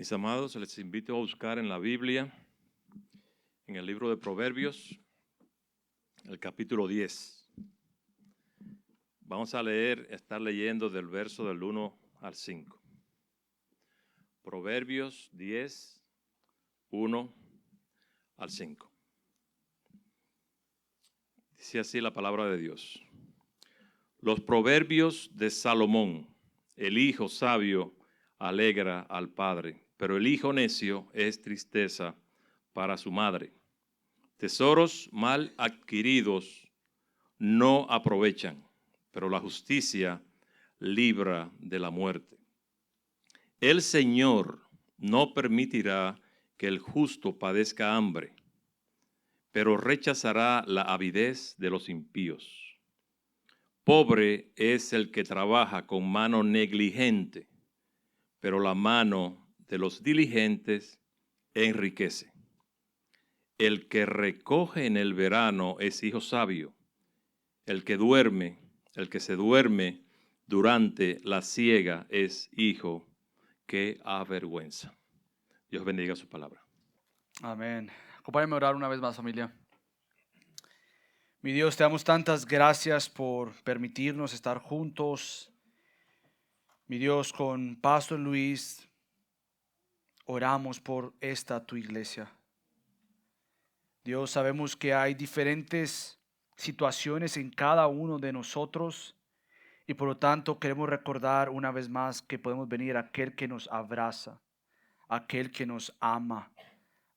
Mis amados, les invito a buscar en la Biblia, en el libro de Proverbios, el capítulo 10. Vamos a estar leyendo del verso del 1 al 5. Proverbios 10, 1 al 5. Dice así la palabra de Dios. Los proverbios de Salomón, el hijo sabio alegra al padre, pero el hijo necio es tristeza para su madre. Tesoros mal adquiridos no aprovechan, pero la justicia libra de la muerte. El Señor no permitirá que el justo padezca hambre, pero rechazará la avidez de los impíos. Pobre es el que trabaja con mano negligente, pero la mano de los diligentes enriquece. El que recoge en el verano es hijo sabio. El que se duerme durante la siega es hijo que avergüenza. Dios bendiga su palabra. Amén. Acompáñenme a orar una vez más, familia. Mi Dios, te damos tantas gracias por permitirnos estar juntos. Mi Dios, con Pastor Luis, oramos por esta tu iglesia. Dios, sabemos que hay diferentes situaciones en cada uno de nosotros y por lo tanto queremos recordar una vez más que podemos venir a aquel que nos abraza, aquel que nos ama,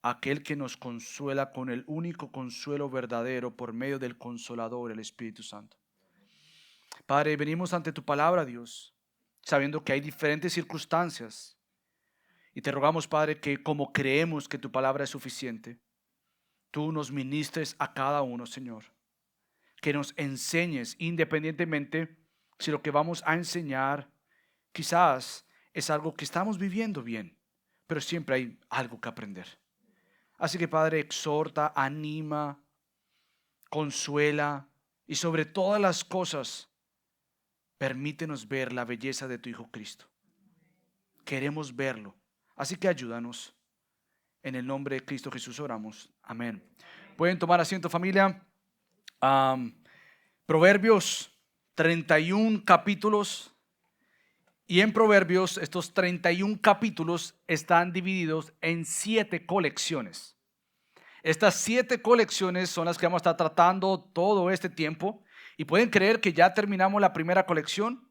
aquel que nos consuela con el único consuelo verdadero por medio del Consolador, el Espíritu Santo. Padre, venimos ante tu palabra, Dios, sabiendo que hay diferentes circunstancias. Y te rogamos, Padre, que como creemos que tu palabra es suficiente, tú nos ministres a cada uno, Señor. Que nos enseñes independientemente si lo que vamos a enseñar quizás es algo que estamos viviendo bien, pero siempre hay algo que aprender. Así que, Padre, exhorta, anima, consuela y sobre todas las cosas, permítenos ver la belleza de tu Hijo Cristo. Queremos verlo. Así que ayúdanos. En el nombre de Cristo Jesús oramos. Amén. Pueden tomar asiento, familia. Proverbios, 31 capítulos. Y en Proverbios, estos 31 capítulos están divididos en 7 colecciones. Estas 7 colecciones son las que vamos a estar tratando todo este tiempo. Y pueden creer que ya terminamos la primera colección.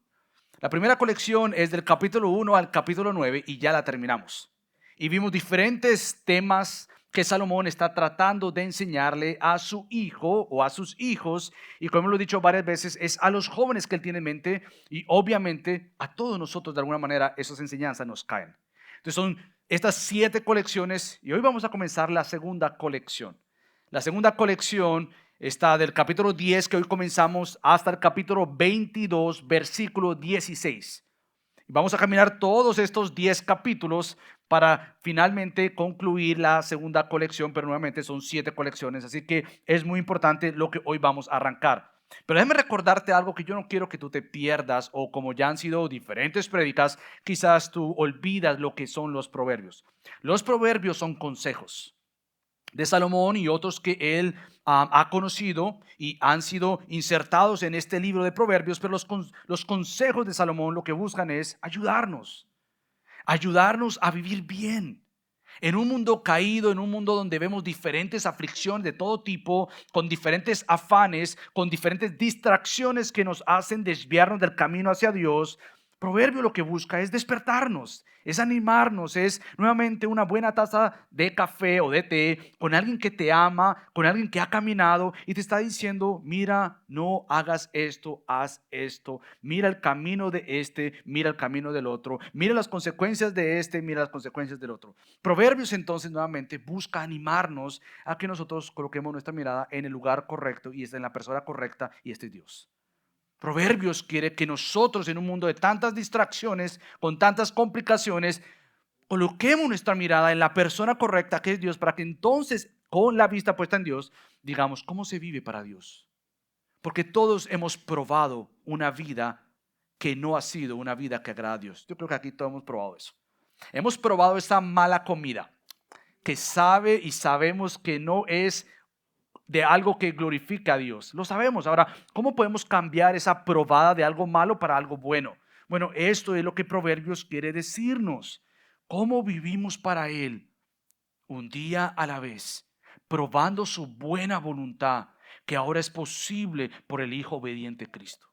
La primera colección es del capítulo 1 al capítulo 9 y ya la terminamos. Y vimos diferentes temas que Salomón está tratando de enseñarle a su hijo o a sus hijos. Y como lo he dicho varias veces, es a los jóvenes que él tiene en mente. Y obviamente a todos nosotros de alguna manera esas enseñanzas nos caen. Entonces son estas 7 colecciones y hoy vamos a comenzar la segunda colección. La segunda colección está del capítulo 10 que hoy comenzamos hasta el capítulo 22, versículo 16. Vamos a caminar todos estos 10 capítulos para finalmente concluir la segunda colección, pero nuevamente son 7 colecciones, así que es muy importante lo que hoy vamos a arrancar. Pero déjame recordarte algo que yo no quiero que tú te pierdas, o como ya han sido diferentes prédicas, quizás tú olvidas lo que son los proverbios. Los proverbios son consejos de Salomón y otros que él ha conocido y han sido insertados en este libro de Proverbios, pero los consejos de Salomón lo que buscan es ayudarnos a vivir bien. En un mundo caído, en un mundo donde vemos diferentes aflicciones de todo tipo, con diferentes afanes, con diferentes distracciones que nos hacen desviarnos del camino hacia Dios, Proverbio lo que busca es despertarnos, es animarnos, es nuevamente una buena taza de café o de té con alguien que te ama, con alguien que ha caminado y te está diciendo, mira, no hagas esto, haz esto, mira el camino de este, mira el camino del otro, mira las consecuencias de este, mira las consecuencias del otro. Proverbios entonces nuevamente busca animarnos a que nosotros coloquemos nuestra mirada en el lugar correcto y en la persona correcta, y este es Dios. Proverbios quiere que nosotros en un mundo de tantas distracciones, con tantas complicaciones, coloquemos nuestra mirada en la persona correcta que es Dios, para que entonces con la vista puesta en Dios digamos cómo se vive para Dios. Porque todos hemos probado una vida que no ha sido una vida que agrada a Dios. Yo creo que aquí todos hemos probado eso. Hemos probado esa mala comida que sabe y sabemos que no es de algo que glorifica a Dios. Lo sabemos. Ahora, ¿cómo podemos cambiar esa probada de algo malo para algo bueno? Bueno, esto es lo que Proverbios quiere decirnos. ¿Cómo vivimos para Él? Un día a la vez, probando su buena voluntad, que ahora es posible por el Hijo obediente Cristo.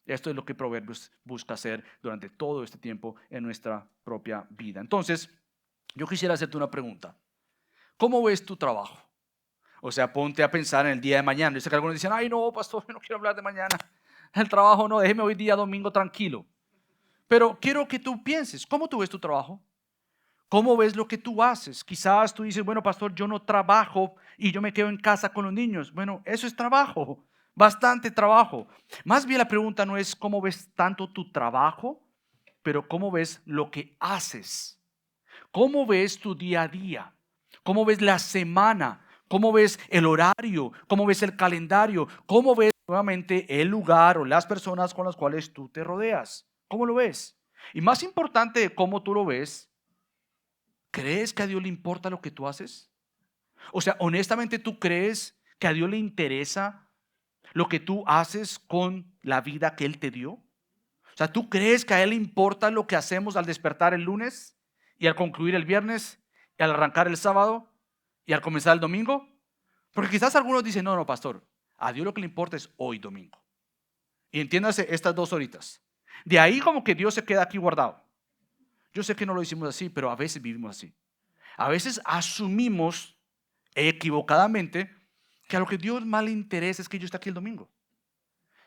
Esto es lo que Proverbios busca hacer durante todo este tiempo en nuestra propia vida. Entonces, yo quisiera hacerte una pregunta. ¿Cómo ves tu trabajo? O sea, ponte a pensar en el día de mañana. Yo sé que algunos dicen, ay no, pastor, yo no quiero hablar de mañana. El trabajo no, déjeme hoy día domingo tranquilo. Pero quiero que tú pienses, ¿cómo tú ves tu trabajo? ¿Cómo ves lo que tú haces? Quizás tú dices, bueno, pastor, yo no trabajo y yo me quedo en casa con los niños. Bueno, eso es trabajo, bastante trabajo. Más bien la pregunta no es cómo ves tanto tu trabajo, pero cómo ves lo que haces. ¿Cómo ves tu día a día? ¿Cómo ves la semana? ¿Cómo ves el horario? ¿Cómo ves el calendario? ¿Cómo ves nuevamente el lugar o las personas con las cuales tú te rodeas? ¿Cómo lo ves? Y más importante de cómo tú lo ves, ¿crees que a Dios le importa lo que tú haces? O sea, honestamente, ¿tú crees que a Dios le interesa lo que tú haces con la vida que Él te dio? O sea, ¿tú crees que a Él le importa lo que hacemos al despertar el lunes y al concluir el viernes y al arrancar el sábado y al comenzar el domingo? Porque quizás algunos dicen, no, no, pastor, a Dios lo que le importa es hoy domingo. Y entiéndase estas 2 horitas. De ahí como que Dios se queda aquí guardado. Yo sé que no lo hicimos así, pero a veces vivimos así. A veces asumimos equivocadamente que a lo que Dios más le interesa es que yo esté aquí el domingo.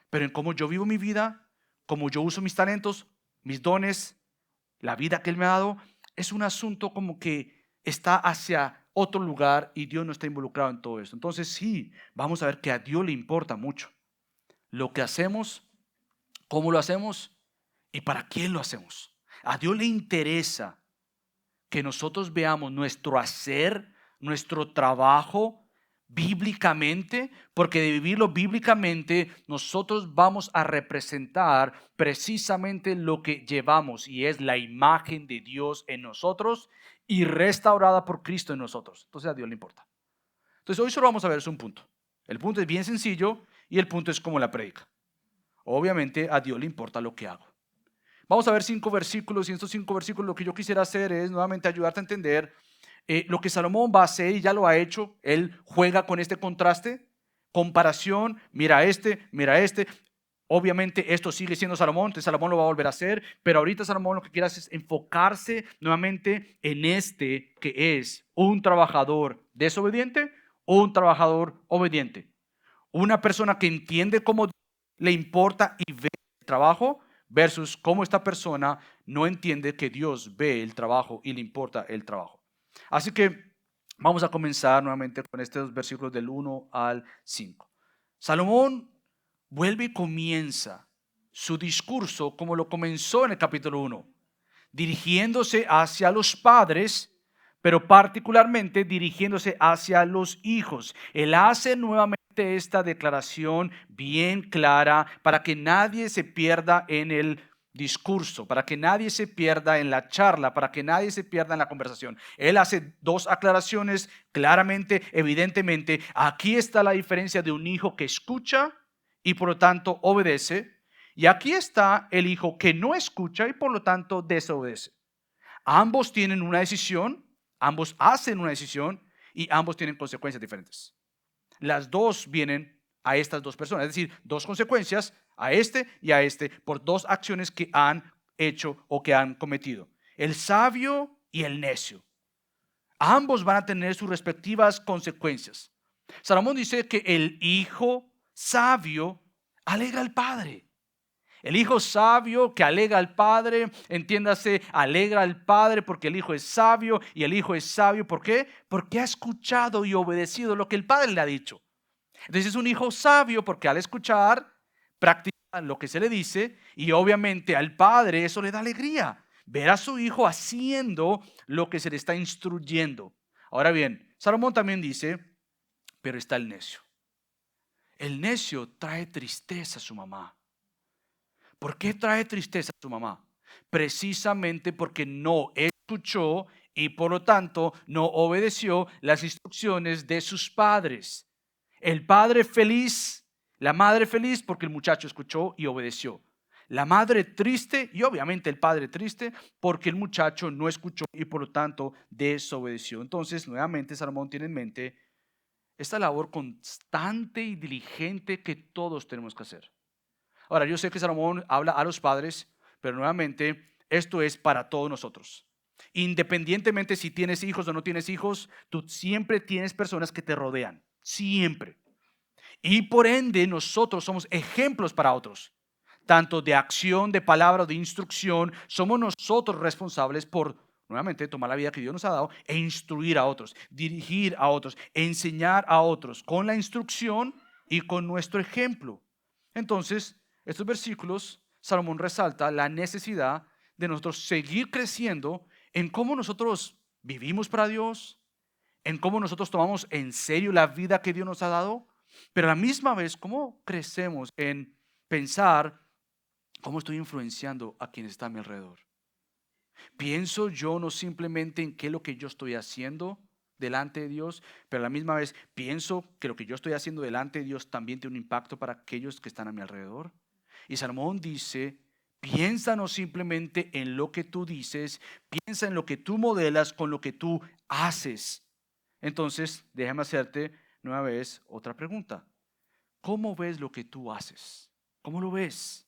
Pero en cómo yo vivo mi vida, cómo yo uso mis talentos, mis dones, la vida que Él me ha dado, es un asunto como que está hacia otro lugar y Dios no está involucrado en todo esto. Entonces sí, vamos a ver que a Dios le importa mucho lo que hacemos, cómo lo hacemos y para quién lo hacemos. A Dios le interesa que nosotros veamos nuestro hacer, nuestro trabajo bíblicamente, porque de vivirlo bíblicamente nosotros vamos a representar precisamente lo que llevamos y es la imagen de Dios en nosotros y restaurada por Cristo en nosotros. Entonces a Dios le importa. Entonces hoy solo vamos a ver un punto. El punto es bien sencillo y el punto es como la predica. Obviamente a Dios le importa lo que hago. Vamos a ver 5 versículos y en estos 5 versículos lo que yo quisiera hacer es nuevamente ayudarte a entender lo que Salomón va a hacer y ya lo ha hecho. Él juega con este contraste, comparación, mira este. Obviamente esto sigue siendo Salomón, entonces Salomón lo va a volver a hacer, pero ahorita Salomón lo que quiere hacer es enfocarse nuevamente en este que es un trabajador desobediente o un trabajador obediente. Una persona que entiende cómo le importa y ve el trabajo versus cómo esta persona no entiende que Dios ve el trabajo y le importa el trabajo. Así que vamos a comenzar nuevamente con estos versículos del 1 al 5. Salomón vuelve y comienza su discurso como lo comenzó en el capítulo 1, dirigiéndose hacia los padres, pero particularmente dirigiéndose hacia los hijos. Él hace nuevamente esta declaración bien clara para que nadie se pierda en el discurso, para que nadie se pierda en la charla, para que nadie se pierda en la conversación. Él hace 2 aclaraciones claramente, evidentemente. Aquí está la diferencia de un hijo que escucha y por lo tanto obedece. Y aquí está el hijo que no escucha y por lo tanto desobedece. Ambos tienen una decisión, ambos hacen una decisión y ambos tienen consecuencias diferentes. Las dos vienen a estas 2 personas, es decir, 2 consecuencias a este y a este por 2 acciones que han hecho o que han cometido. El sabio y el necio. Ambos van a tener sus respectivas consecuencias. Salomón dice que el hijo sabio alegra al padre. El hijo sabio que alegra al padre, entiéndase, alegra al padre porque el hijo es sabio y el hijo es sabio. ¿Por qué? Porque ha escuchado y obedecido lo que el padre le ha dicho. Entonces es un hijo sabio porque al escuchar, practica lo que se le dice y obviamente al padre eso le da alegría. Ver a su hijo haciendo lo que se le está instruyendo. Ahora bien, Salomón también dice, pero está el necio. El necio trae tristeza a su mamá. ¿Por qué trae tristeza a su mamá? Precisamente porque no escuchó escuchó y por lo tanto no obedeció las instrucciones de sus padres. El padre feliz, la madre feliz porque el muchacho escuchó y obedeció. La madre triste y obviamente el padre triste porque el muchacho no escuchó y por lo tanto desobedeció. Entonces, nuevamente Salomón tiene en mente esta labor constante y diligente que todos tenemos que hacer. Ahora, yo sé que Salomón habla a los padres, pero nuevamente esto es para todos nosotros. Independientemente si tienes hijos o no tienes hijos, tú siempre tienes personas que te rodean, siempre. Y por ende nosotros somos ejemplos para otros, tanto de acción, de palabra, de instrucción. Somos nosotros responsables por, nuevamente, tomar la vida que Dios nos ha dado e instruir a otros, dirigir a otros, enseñar a otros con la instrucción y con nuestro ejemplo. Entonces, estos versículos, Salomón resalta la necesidad de nosotros seguir creciendo en cómo nosotros vivimos para Dios, en cómo nosotros tomamos en serio la vida que Dios nos ha dado, pero a la misma vez cómo crecemos en pensar cómo estoy influenciando a quienes están a mi alrededor. Pienso yo no simplemente en qué es lo que yo estoy haciendo delante de Dios, pero a la misma vez pienso que lo que yo estoy haciendo delante de Dios también tiene un impacto para aquellos que están a mi alrededor. Y Salomón dice, piensa no simplemente en lo que tú dices, piensa en lo que tú modelas con lo que tú haces. Entonces, déjame hacerte nueva vez otra pregunta. ¿Cómo ves lo que tú haces? ¿Cómo lo ves?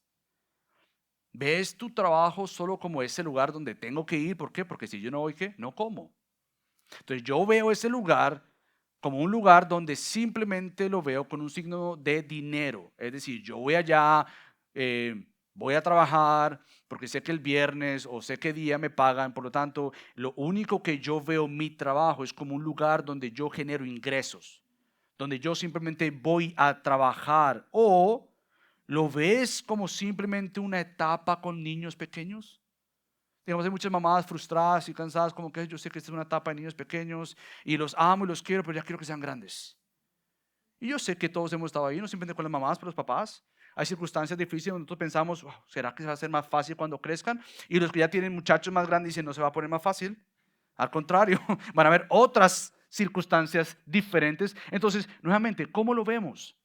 ¿Ves tu trabajo solo como ese lugar donde tengo que ir? ¿Por qué? Porque si yo no voy, ¿qué? No como. Entonces yo veo ese lugar como un lugar donde simplemente lo veo con un signo de dinero. Es decir, yo voy allá, voy a trabajar porque sé que el viernes o sé qué día me pagan. Por lo tanto, lo único que yo veo mi trabajo es como un lugar donde yo genero ingresos, donde yo simplemente voy a trabajar. ¿O lo ves como simplemente una etapa con niños pequeños? Digamos, hay muchas mamás frustradas y cansadas, como que yo sé que esta es una etapa de niños pequeños y los amo y los quiero, pero ya quiero que sean grandes. Y yo sé que todos hemos estado ahí, no simplemente con las mamás, pero los papás. Hay circunstancias difíciles donde nosotros pensamos, "Oh, ¿será que se va a hacer más fácil cuando crezcan?" Y los que ya tienen muchachos más grandes dicen, no se va a poner más fácil. Al contrario, van a haber otras circunstancias diferentes. Entonces, nuevamente, ¿cómo lo vemos?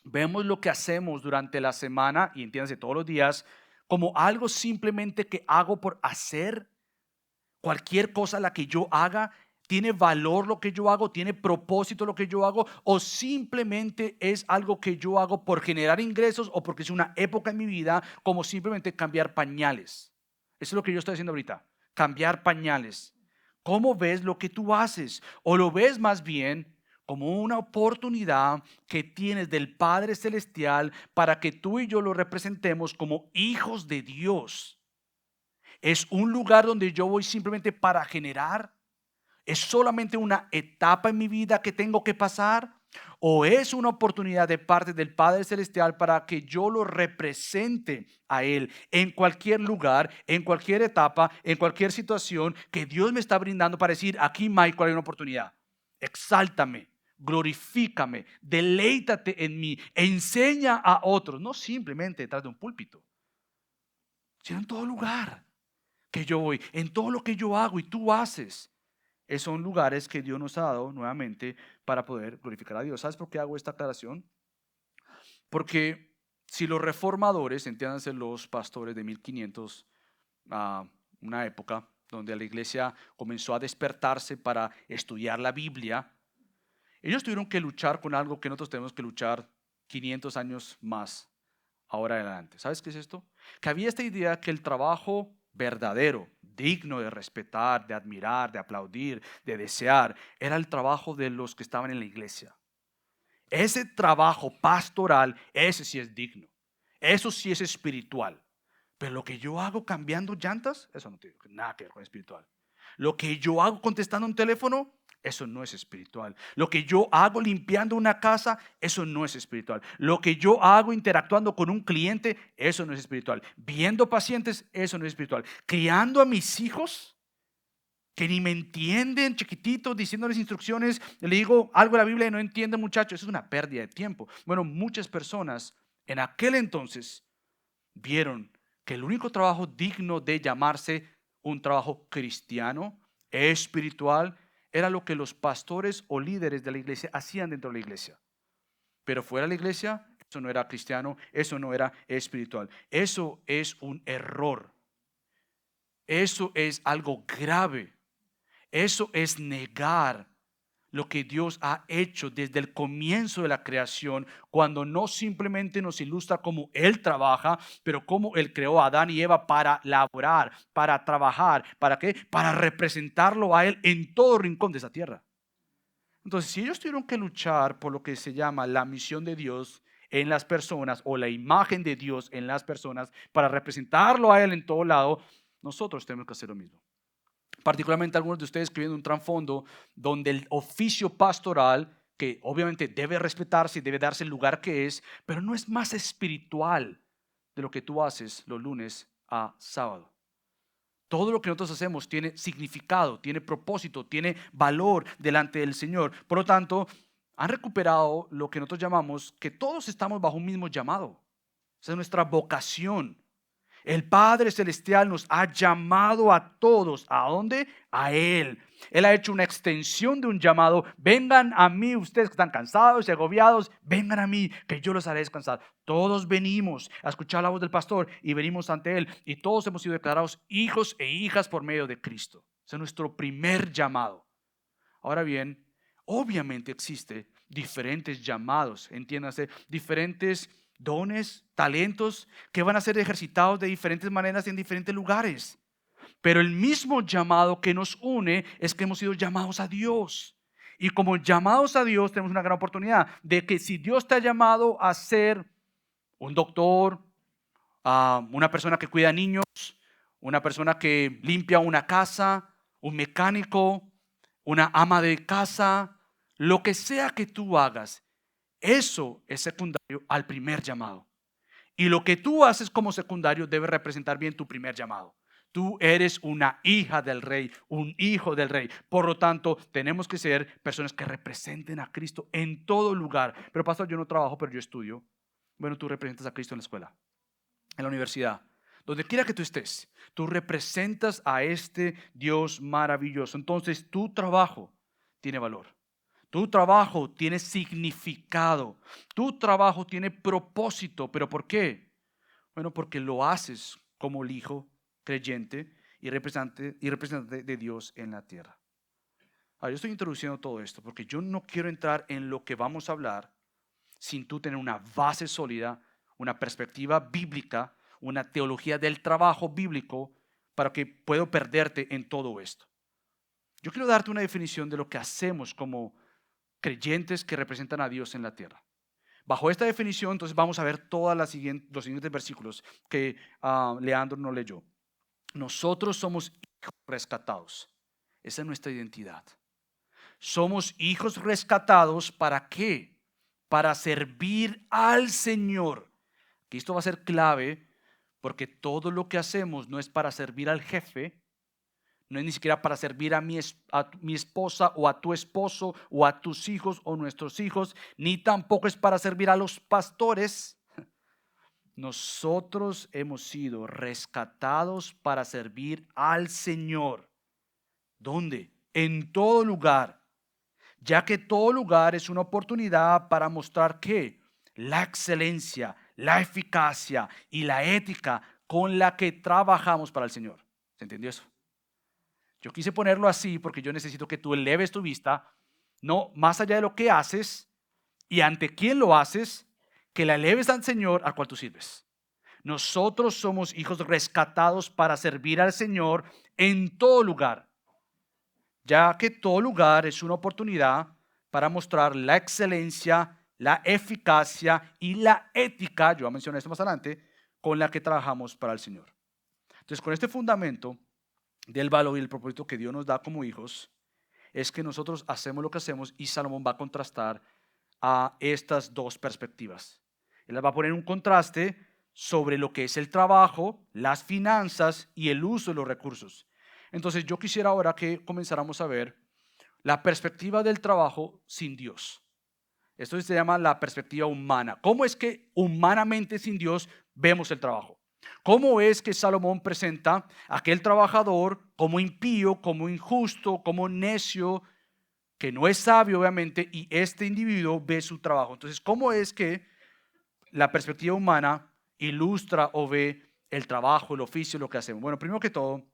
Vemos lo que hacemos durante la semana, y entiéndase todos los días, como algo simplemente que hago por hacer. Cualquier cosa la que yo haga, ¿tiene valor lo que yo hago? ¿Tiene propósito lo que yo hago? ¿O simplemente es algo que yo hago por generar ingresos o porque es una época en mi vida, como simplemente cambiar pañales? Eso es lo que yo estoy haciendo ahorita, cambiar pañales. ¿Cómo ves lo que tú haces? ¿O lo ves más bien como una oportunidad que tienes del Padre Celestial para que tú y yo lo representemos como hijos de Dios? ¿Es un lugar donde yo voy simplemente para generar? ¿Es solamente una etapa en mi vida que tengo que pasar? ¿O es una oportunidad de parte del Padre Celestial para que yo lo represente a Él en cualquier lugar, en cualquier etapa, en cualquier situación que Dios me está brindando para decir, aquí Michael hay una oportunidad? Exáltame, glorifícame, deleítate en mí, enseña a otros, no simplemente detrás de un púlpito, sino en todo lugar que yo voy, en todo lo que yo hago y tú haces. Son lugares que Dios nos ha dado nuevamente para poder glorificar a Dios. ¿Sabes por qué hago esta aclaración? Porque si los reformadores, entiéndanse los pastores de 1500, una época donde la iglesia comenzó a despertarse para estudiar la Biblia, ellos tuvieron que luchar con algo que nosotros tenemos que luchar 500 años más ahora adelante. ¿Sabes qué es esto? Que había esta idea que el trabajo verdadero, digno de respetar, de admirar, de aplaudir, de desear, era el trabajo de los que estaban en la iglesia. Ese trabajo pastoral, ese sí es digno. Eso sí es espiritual. Pero lo que yo hago cambiando llantas, eso no tiene nada que ver con espiritual. Lo que yo hago contestando un teléfono, eso no es espiritual. Lo que yo hago limpiando una casa, eso no es espiritual. Lo que yo hago interactuando con un cliente, eso no es espiritual. Viendo pacientes, eso no es espiritual. Criando a mis hijos, que ni me entienden, chiquititos, diciéndoles instrucciones, le digo algo de la Biblia y no entienden, muchachos, eso es una pérdida de tiempo. Bueno, muchas personas en aquel entonces vieron que el único trabajo digno de llamarse un trabajo cristiano, espiritual. Era lo que los pastores o líderes de la iglesia hacían dentro de la iglesia. Pero fuera de la iglesia, eso no era cristiano, eso no era espiritual. Eso es un error. Eso es algo grave. Eso es negar lo que Dios ha hecho desde el comienzo de la creación, cuando no simplemente nos ilustra cómo Él trabaja, pero cómo Él creó a Adán y Eva para laborar, para trabajar. ¿Para qué? Para representarlo a Él en todo rincón de esa tierra. Entonces, si ellos tuvieron que luchar por lo que se llama la misión de Dios en las personas, o la imagen de Dios en las personas, para representarlo a Él en todo lado, nosotros tenemos que hacer lo mismo. Particularmente algunos de ustedes que vienen de un trasfondo donde el oficio pastoral, que obviamente debe respetarse y debe darse el lugar que es, pero no es más espiritual de lo que tú haces los lunes a sábado. Todo lo que nosotros hacemos tiene significado, tiene propósito, tiene valor delante del Señor. Por lo tanto, han recuperado lo que nosotros llamamos que todos estamos bajo un mismo llamado. Esa es nuestra vocación. El Padre Celestial nos ha llamado a todos. ¿A dónde? A Él. Él ha hecho una extensión de un llamado. Vengan a mí ustedes que están cansados y agobiados. Vengan a mí que yo los haré descansar. Todos venimos a escuchar la voz del pastor y venimos ante Él. Y todos hemos sido declarados hijos e hijas por medio de Cristo. Ese es nuestro primer llamado. Ahora bien, obviamente existe diferentes llamados. Entiéndase, diferentes dones, talentos que van a ser ejercitados de diferentes maneras en diferentes lugares. Pero el mismo llamado que nos une es que hemos sido llamados a Dios. Y como llamados a Dios tenemos una gran oportunidad de que si Dios te ha llamado a ser un doctor, una persona que cuida niños, una persona que limpia una casa, un mecánico, una ama de casa, lo que sea que tú hagas, eso es secundario al primer llamado. Y lo que tú haces como secundario debe representar bien tu primer llamado. Tú eres una hija del rey, un hijo del rey. Por lo tanto, tenemos que ser personas que representen a Cristo en todo lugar. Pero pastor, yo no trabajo, pero yo estudio. Bueno, tú representas a Cristo en la escuela, en la universidad, donde quiera que tú estés. Tú representas a este Dios maravilloso. Entonces, tu trabajo tiene valor. Tu trabajo tiene significado. Tu trabajo tiene propósito. ¿Pero por qué? Bueno, porque lo haces como el hijo creyente y representante de Dios en la tierra. Ahora, yo estoy introduciendo todo esto porque yo no quiero entrar en lo que vamos a hablar sin tú tener una base sólida, una perspectiva bíblica, una teología del trabajo bíblico para que pueda perderte en todo esto. Yo quiero darte una definición de lo que hacemos como creyentes que representan a Dios en la tierra. Bajo esta definición, entonces vamos a ver todos los siguientes versículos que Leandro nos leyó. Nosotros somos hijos rescatados. Esa es nuestra identidad. Somos hijos rescatados, ¿para qué? Para servir al Señor. Que esto va a ser clave porque todo lo que hacemos no es para servir al jefe, no es ni siquiera para servir a mi esposa o a tu esposo o a tus hijos o nuestros hijos, ni tampoco es para servir a los pastores. Nosotros hemos sido rescatados para servir al Señor. ¿Dónde? En todo lugar, ya que todo lugar es una oportunidad para mostrar que la excelencia, la eficacia y la ética con la que trabajamos para el Señor. ¿Se entendió eso? Yo quise ponerlo así porque yo necesito que tú eleves tu vista, no más allá de lo que haces y ante quién lo haces, que la eleves al Señor al cual tú sirves. Nosotros somos hijos rescatados para servir al Señor en todo lugar, ya que todo lugar es una oportunidad para mostrar la excelencia, la eficacia y la ética, yo voy a mencionar esto más adelante, con la que trabajamos para el Señor. Entonces, con este fundamento del valor y el propósito que Dios nos da como hijos, es que nosotros hacemos lo que hacemos y Salomón va a contrastar a estas dos perspectivas. Él va a poner un contraste sobre lo que es el trabajo, las finanzas y el uso de los recursos. Entonces yo quisiera ahora que comenzáramos a ver la perspectiva del trabajo sin Dios. Esto se llama la perspectiva humana. ¿Cómo es que humanamente sin Dios vemos el trabajo? ¿Cómo es que Salomón presenta a aquel trabajador como impío, como injusto, como necio, que no es sabio obviamente, y este individuo ve su trabajo? Entonces, ¿cómo es que la perspectiva humana ilustra o ve el trabajo, el oficio, lo que hacemos? Bueno, primero que todo,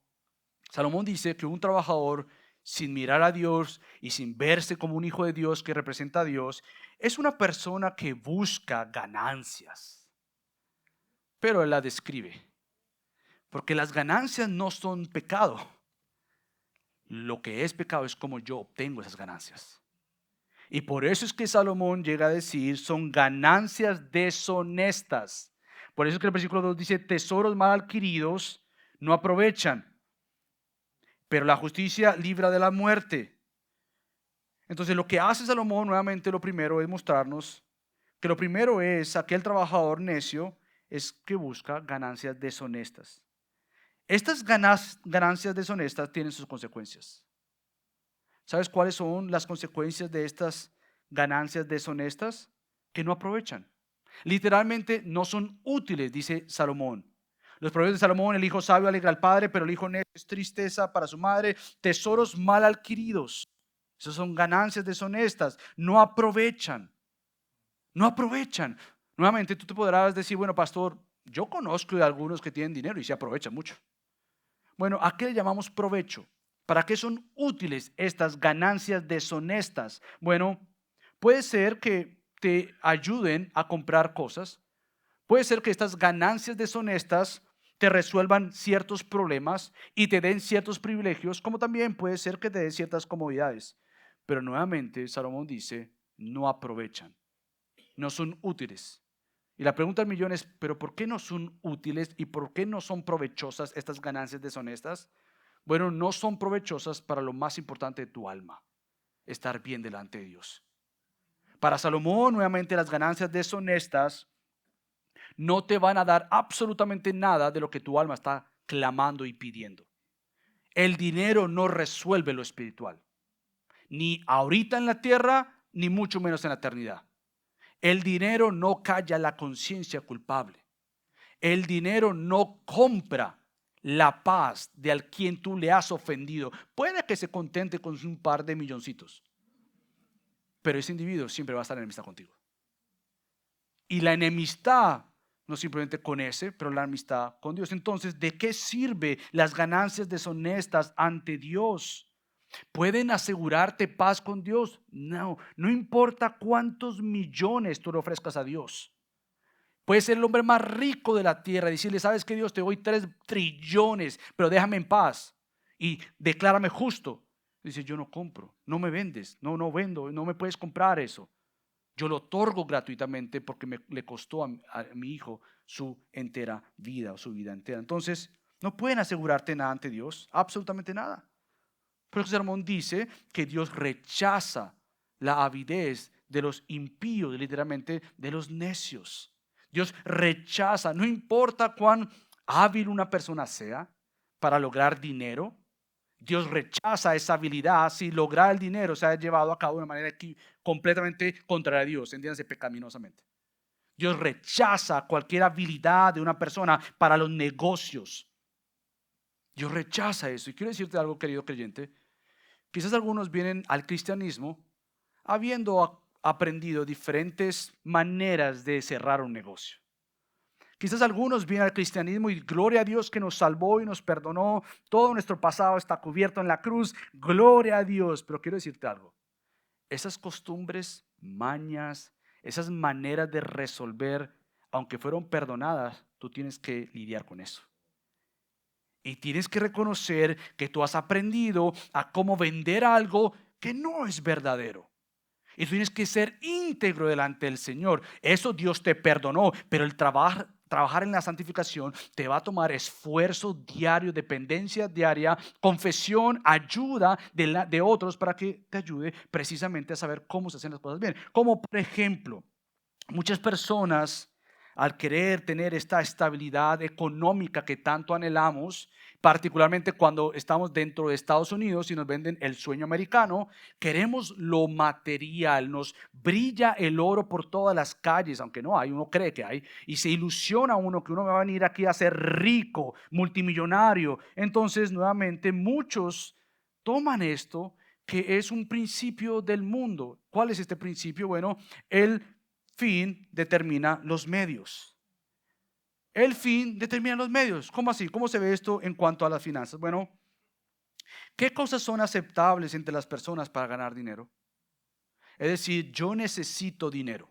Salomón dice que un trabajador sin mirar a Dios y sin verse como un hijo de Dios que representa a Dios, es una persona que busca ganancias, pero él la describe. Porque las ganancias no son pecado. Lo que es pecado es como yo obtengo esas ganancias. Y por eso es que Salomón llega a decir, son ganancias deshonestas. Por eso es que el versículo 2 dice, tesoros mal adquiridos no aprovechan, pero la justicia libra de la muerte. Entonces lo que hace Salomón nuevamente, lo primero es mostrarnos que lo primero es aquel trabajador necio es que busca ganancias deshonestas. Estas ganancias deshonestas tienen sus consecuencias. ¿Sabes cuáles son las consecuencias de estas ganancias deshonestas? Que no aprovechan. Literalmente no son útiles, dice Salomón. Los proverbios de Salomón: el hijo sabio alegra al padre, pero el hijo necio es tristeza para su madre. Tesoros mal adquiridos. Esas son ganancias deshonestas. No aprovechan. No aprovechan. Nuevamente tú te podrás decir, bueno, pastor, yo conozco de algunos que tienen dinero y se aprovechan mucho. Bueno, ¿a qué le llamamos provecho? ¿Para qué son útiles estas ganancias deshonestas? Bueno, puede ser que te ayuden a comprar cosas. Puede ser que estas ganancias deshonestas te resuelvan ciertos problemas y te den ciertos privilegios, como también puede ser que te den ciertas comodidades. Pero nuevamente Salomón dice, no aprovechan, no son útiles. Y la pregunta del millón es, ¿pero por qué no son útiles y por qué no son provechosas estas ganancias deshonestas? Bueno, no son provechosas para lo más importante de tu alma, estar bien delante de Dios. Para Salomón, nuevamente, las ganancias deshonestas no te van a dar absolutamente nada de lo que tu alma está clamando y pidiendo. El dinero no resuelve lo espiritual, ni ahorita en la tierra, ni mucho menos en la eternidad. El dinero no calla la conciencia culpable. El dinero no compra la paz de al quien tú le has ofendido. Puede que se contente con un par de milloncitos, pero ese individuo siempre va a estar en enemistad contigo. Y la enemistad no simplemente con ese, pero la amistad con Dios. Entonces, ¿de qué sirve las ganancias deshonestas ante Dios? ¿Pueden asegurarte paz con Dios? No, no importa cuántos millones tú le ofrezcas a Dios. Puede ser el hombre más rico de la tierra y decirle, ¿sabes qué, Dios? Te doy 3 trillones, pero déjame en paz y declárame justo. Dice, yo no compro, no me vendes, no vendo, no me puedes comprar eso. Yo lo otorgo gratuitamente porque le costó a mi hijo su entera vida o su vida entera. Entonces, no pueden asegurarte nada ante Dios, absolutamente nada. Pero Salomón dice que Dios rechaza la avidez de los impíos, literalmente de los necios. Dios rechaza, no importa cuán hábil una persona sea para lograr dinero, Dios rechaza esa habilidad si lograr el dinero se ha llevado a cabo de una manera completamente contraria a Dios, entiéndase, pecaminosamente. Dios rechaza cualquier habilidad de una persona para los negocios. Dios rechaza eso. Y quiero decirte algo, querido creyente. Quizás algunos vienen al cristianismo habiendo aprendido diferentes maneras de cerrar un negocio. Quizás algunos vienen al cristianismo y gloria a Dios que nos salvó y nos perdonó. Todo nuestro pasado está cubierto en la cruz. Gloria a Dios. Pero quiero decirte algo. Esas costumbres, mañas, esas maneras de resolver, aunque fueron perdonadas, tú tienes que lidiar con eso. Y tienes que reconocer que tú has aprendido a cómo vender algo que no es verdadero. Y tú tienes que ser íntegro delante del Señor. Eso Dios te perdonó, pero el trabajar en la santificación te va a tomar esfuerzo diario, dependencia diaria, confesión, ayuda de otros para que te ayude precisamente a saber cómo se hacen las cosas bien. Como por ejemplo, muchas personas al querer tener esta estabilidad económica que tanto anhelamos, particularmente cuando estamos dentro de Estados Unidos y nos venden el sueño americano. Queremos lo material, nos brilla el oro por todas las calles, aunque no hay, uno cree que hay, y se ilusiona uno que uno va a venir aquí a ser rico, multimillonario. Entonces, nuevamente, muchos toman esto que es un principio del mundo. ¿Cuál es este principio? Bueno, el fin determina los medios. El fin determina los medios. ¿Cómo así? ¿Cómo se ve esto en cuanto a las finanzas? Bueno, ¿qué cosas son aceptables entre las personas para ganar dinero? Es decir, yo necesito dinero.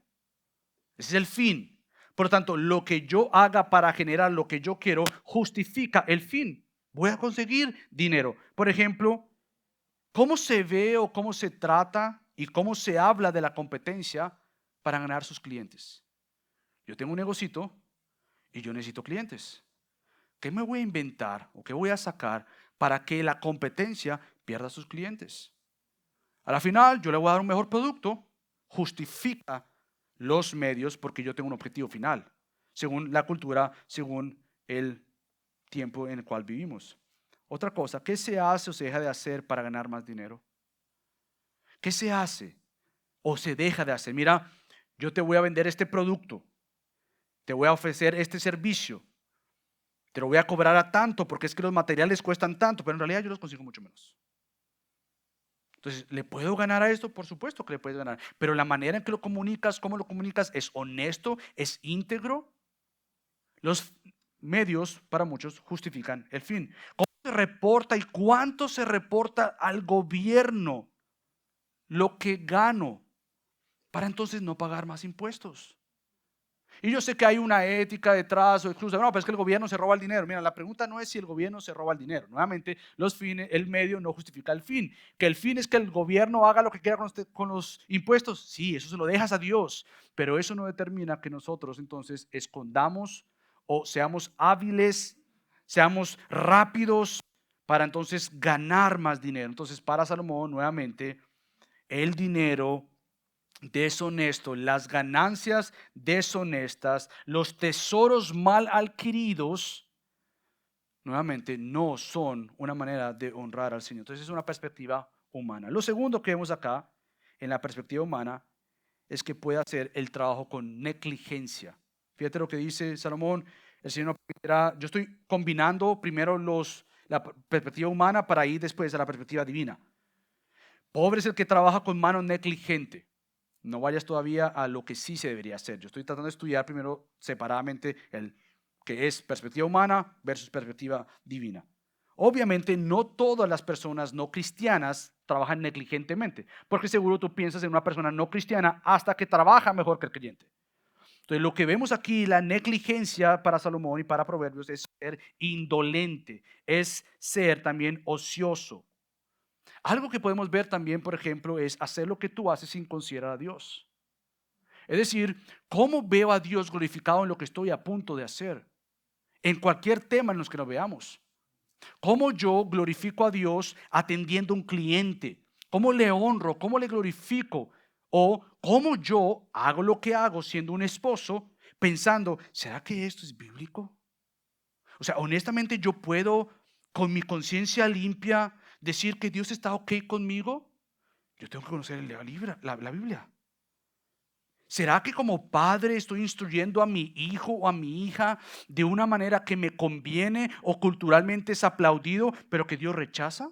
Ese es el fin. Por lo tanto, lo que yo haga para generar lo que yo quiero justifica el fin. Voy a conseguir dinero. Por ejemplo, ¿cómo se ve o cómo se trata y cómo se habla de la competencia para ganar sus clientes? Yo tengo un negocito y yo necesito clientes. ¿Qué me voy a inventar o qué voy a sacar para que la competencia pierda sus clientes? A la final, yo le voy a dar un mejor producto, justifica los medios porque yo tengo un objetivo final, según la cultura, según el tiempo en el cual vivimos. Otra cosa, ¿qué se hace o se deja de hacer para ganar más dinero? ¿Qué se hace o se deja de hacer? Mira, yo te voy a vender este producto, te voy a ofrecer este servicio, te lo voy a cobrar a tanto porque es que los materiales cuestan tanto, pero en realidad yo los consigo mucho menos. Entonces, ¿le puedo ganar a esto? Por supuesto que le puedes ganar, pero la manera en que lo comunicas, cómo lo comunicas, ¿es honesto? ¿Es íntegro? Los medios para muchos justifican el fin. ¿Cómo se reporta y cuánto se reporta al gobierno lo que gano para entonces no pagar más impuestos? Y yo sé que hay una ética detrás o exclusiva. No, pero es que el gobierno se roba el dinero. Mira, la pregunta no es si el gobierno se roba el dinero. Nuevamente, los fines, el medio no justifica el fin. Que el fin es que el gobierno haga lo que quiera con los impuestos. Sí, eso se lo dejas a Dios. Pero eso no determina que nosotros entonces escondamos o seamos hábiles, seamos rápidos para entonces ganar más dinero. Entonces, para Salomón, nuevamente, el dinero deshonesto, las ganancias deshonestas, los tesoros mal adquiridos, nuevamente no son una manera de honrar al Señor. Entonces es una perspectiva humana. Lo segundo que vemos acá en la perspectiva humana es que puede hacer el trabajo con negligencia. Fíjate lo que dice Salomón, el Señor no permitirá. Yo estoy combinando primero la perspectiva humana para ir después a la perspectiva divina. Pobre es el que trabaja con mano negligente. No vayas todavía a lo que sí se debería hacer. Yo estoy tratando de estudiar primero separadamente el que es perspectiva humana versus perspectiva divina. Obviamente no todas las personas no cristianas trabajan negligentemente, porque seguro tú piensas en una persona no cristiana hasta que trabaja mejor que el creyente. Entonces lo que vemos aquí, la negligencia para Salomón y para Proverbios es ser indolente, es ser también ocioso. Algo que podemos ver también, por ejemplo, es hacer lo que tú haces sin considerar a Dios. Es decir, ¿cómo veo a Dios glorificado en lo que estoy a punto de hacer? En cualquier tema en los que nos veamos. ¿Cómo yo glorifico a Dios atendiendo a un cliente? ¿Cómo le honro? ¿Cómo le glorifico? O cómo yo hago lo que hago siendo un esposo pensando, ¿será que esto es bíblico? O sea, honestamente yo puedo con mi conciencia limpia decir que Dios está ok conmigo. Yo tengo que conocer la Biblia. ¿Será que como padre estoy instruyendo a mi hijo o a mi hija de una manera que me conviene o culturalmente es aplaudido, pero que Dios rechaza?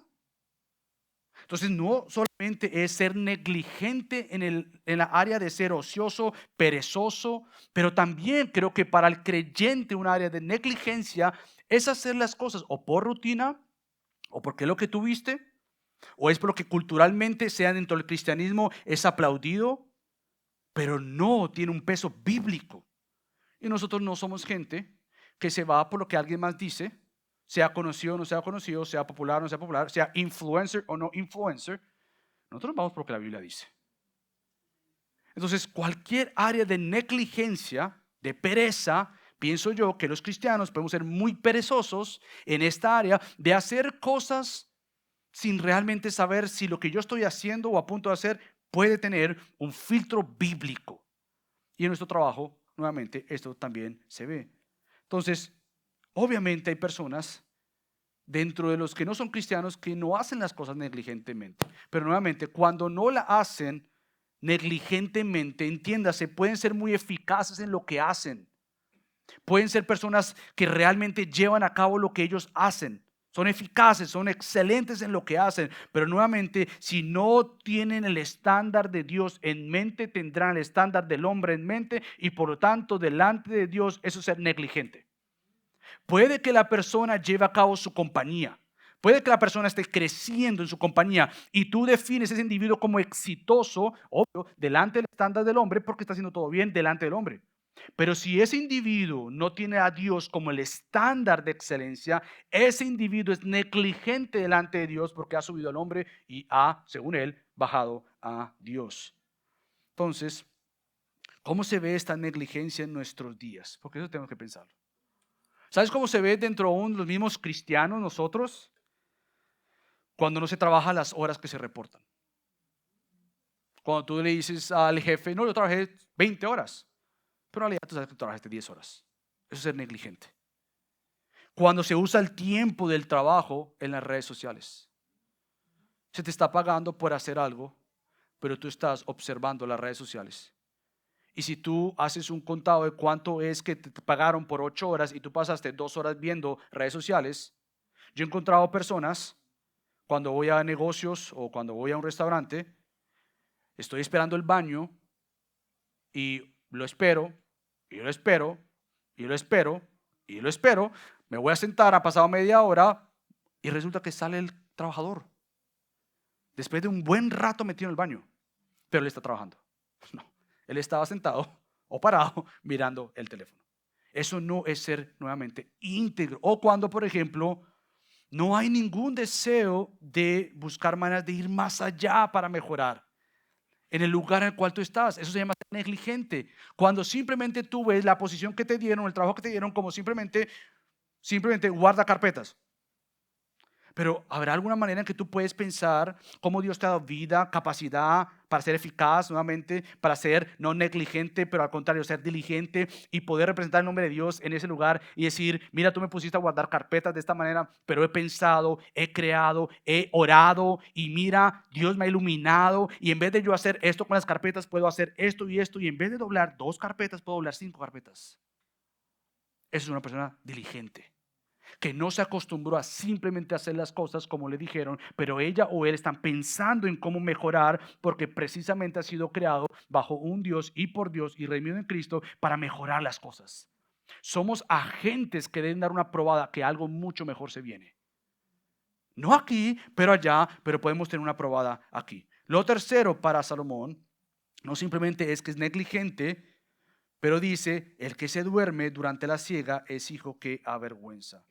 Entonces no solamente es ser negligente en la área de ser ocioso, perezoso, pero también creo que para el creyente un área de negligencia es hacer las cosas o por rutina, o porque es lo que tuviste, o es por lo que culturalmente, sea dentro del cristianismo, es aplaudido, pero no tiene un peso bíblico. Y nosotros no somos gente que se va por lo que alguien más dice, sea conocido o no sea conocido, sea popular o no sea popular, sea influencer o no influencer. Nosotros vamos por lo que la Biblia dice. Entonces, cualquier área de negligencia, de pereza, pienso yo que los cristianos podemos ser muy perezosos en esta área de hacer cosas sin realmente saber si lo que yo estoy haciendo o a punto de hacer puede tener un filtro bíblico. Y en nuestro trabajo, nuevamente, esto también se ve. Entonces, obviamente hay personas dentro de los que no son cristianos que no hacen las cosas negligentemente. Pero nuevamente, cuando no la hacen negligentemente, entiéndase, pueden ser muy eficaces en lo que hacen. Pueden ser personas que realmente llevan a cabo lo que ellos hacen. Son eficaces, son excelentes en lo que hacen, pero nuevamente, si no tienen el estándar de Dios en mente, tendrán el estándar del hombre en mente y por lo tanto, delante de Dios, eso es ser negligente. Puede que la persona lleve a cabo su compañía. Puede que la persona esté creciendo en su compañía y tú defines ese individuo como exitoso, obvio, delante del estándar del hombre porque está haciendo todo bien delante del hombre. Pero si ese individuo no tiene a Dios como el estándar de excelencia, ese individuo es negligente delante de Dios porque ha subido al hombre y ha, según él, bajado a Dios. Entonces, ¿cómo se ve esta negligencia en nuestros días? Porque eso tenemos que pensarlo. ¿Sabes cómo se ve dentro de los mismos cristianos nosotros? Cuando no se trabaja las horas que se reportan. Cuando tú le dices al jefe, no, yo trabajé 20 horas, pero en realidad tú sabes que trabajaste 10 horas. Eso es ser negligente. Cuando se usa el tiempo del trabajo en las redes sociales. Se te está pagando por hacer algo, pero tú estás observando las redes sociales. Y si tú haces un contado de cuánto es que te pagaron por 8 horas y tú pasaste 2 horas viendo redes sociales, yo he encontrado personas cuando voy a negocios o cuando voy a un restaurante, estoy esperando el baño y lo espero, y lo espero, y lo espero, y lo espero. Me voy a sentar, ha pasado media hora y resulta que sale el trabajador. Después de un buen rato metido en el baño, pero él está trabajando. No, él estaba sentado o parado mirando el teléfono. Eso no es ser nuevamente íntegro. O cuando, por ejemplo, no hay ningún deseo de buscar maneras de ir más allá para mejorar en el lugar en el cual tú estás. Eso se llama ser negligente. Cuando simplemente tú ves la posición que te dieron, el trabajo que te dieron como simplemente guarda carpetas. Pero habrá alguna manera en que tú puedes pensar cómo Dios te ha dado vida, capacidad para ser eficaz nuevamente, para ser no negligente, pero al contrario, ser diligente y poder representar el nombre de Dios en ese lugar y decir, mira, tú me pusiste a guardar carpetas de esta manera, pero he pensado, he creado, he orado y mira, Dios me ha iluminado y en vez de yo hacer esto con las carpetas, puedo hacer esto y en vez de doblar 2 carpetas, puedo doblar 5 carpetas. Esa es una persona diligente, que no se acostumbró a simplemente hacer las cosas como le dijeron, pero ella o él están pensando en cómo mejorar porque precisamente ha sido creado bajo un Dios y por Dios y redimido en Cristo para mejorar las cosas. Somos agentes que deben dar una probada que algo mucho mejor se viene. No aquí, pero allá, pero podemos tener una probada aquí. Lo tercero para Salomón no simplemente es que es negligente, pero dice, el que se duerme durante la siega es hijo que avergüenza.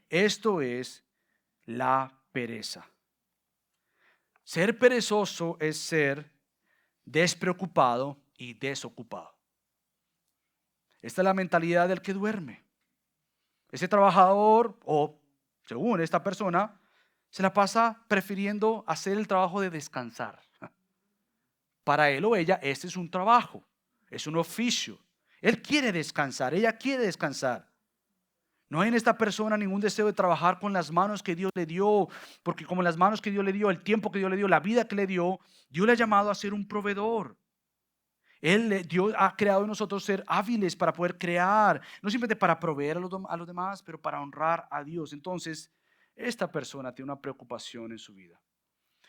Esto es la pereza. Ser perezoso es ser despreocupado y desocupado. Esta es la mentalidad del que duerme. Ese trabajador, o según esta persona, se la pasa prefiriendo hacer el trabajo de descansar. Para él o ella, este es un trabajo, es un oficio. Él quiere descansar, ella quiere descansar. No hay en esta persona ningún deseo de trabajar con las manos que Dios le dio, porque como las manos que Dios le dio, el tiempo que Dios le dio, la vida que le dio, Dios le ha llamado a ser un proveedor. Dios ha creado en nosotros ser hábiles para poder crear, no simplemente para proveer a los demás, pero para honrar a Dios. Entonces, esta persona tiene una preocupación en su vida.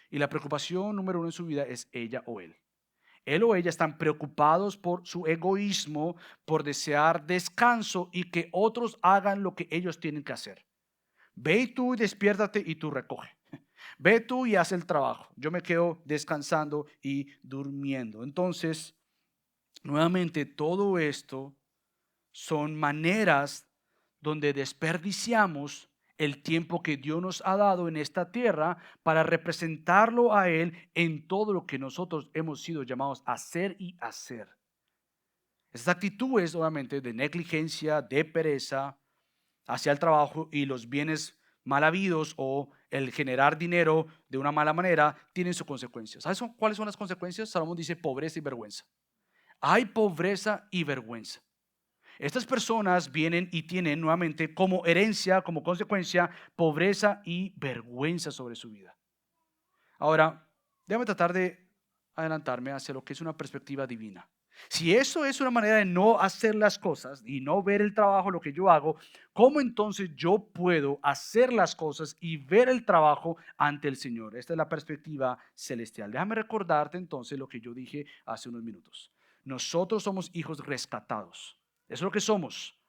Y la preocupación número 1 en su vida es ella o él. Él o ella están preocupados por su egoísmo, por desear descanso y que otros hagan lo que ellos tienen que hacer. Ve tú y despiértate y tú recoge. Ve tú y haz el trabajo. Yo me quedo descansando y durmiendo. Entonces, nuevamente, todo esto son maneras donde desperdiciamos el tiempo que Dios nos ha dado en esta tierra para representarlo a Él en todo lo que nosotros hemos sido llamados a hacer y hacer. Estas actitudes, obviamente, de negligencia, de pereza hacia el trabajo y los bienes mal habidos o el generar dinero de una mala manera, tienen sus consecuencias. ¿Sabes cuáles son las consecuencias? Salomón dice pobreza y vergüenza. Hay pobreza y vergüenza. Estas personas vienen y tienen nuevamente como herencia, como consecuencia, pobreza y vergüenza sobre su vida. Ahora, déjame tratar de adelantarme hacia lo que es una perspectiva divina. Si eso es una manera de no hacer las cosas y no ver el trabajo, lo que yo hago, ¿cómo entonces yo puedo hacer las cosas y ver el trabajo ante el Señor? Esta es la perspectiva celestial. Déjame recordarte entonces lo que yo dije hace unos minutos. Nosotros somos hijos rescatados. Eso es lo que somos.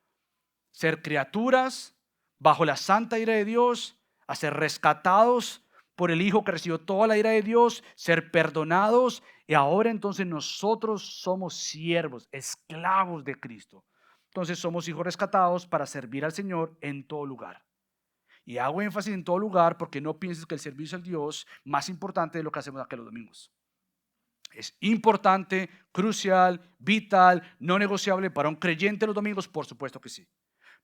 Ser criaturas bajo la santa ira de Dios, a ser rescatados por el Hijo que recibió toda la ira de Dios, ser perdonados, y ahora entonces nosotros somos siervos, esclavos de Cristo. Entonces somos hijos rescatados para servir al Señor en todo lugar. Y hago énfasis en todo lugar porque no pienses que el servicio al Dios es más importante de lo que hacemos aquí los domingos. Es importante, crucial, vital, no negociable para un creyente los domingos, por supuesto que sí.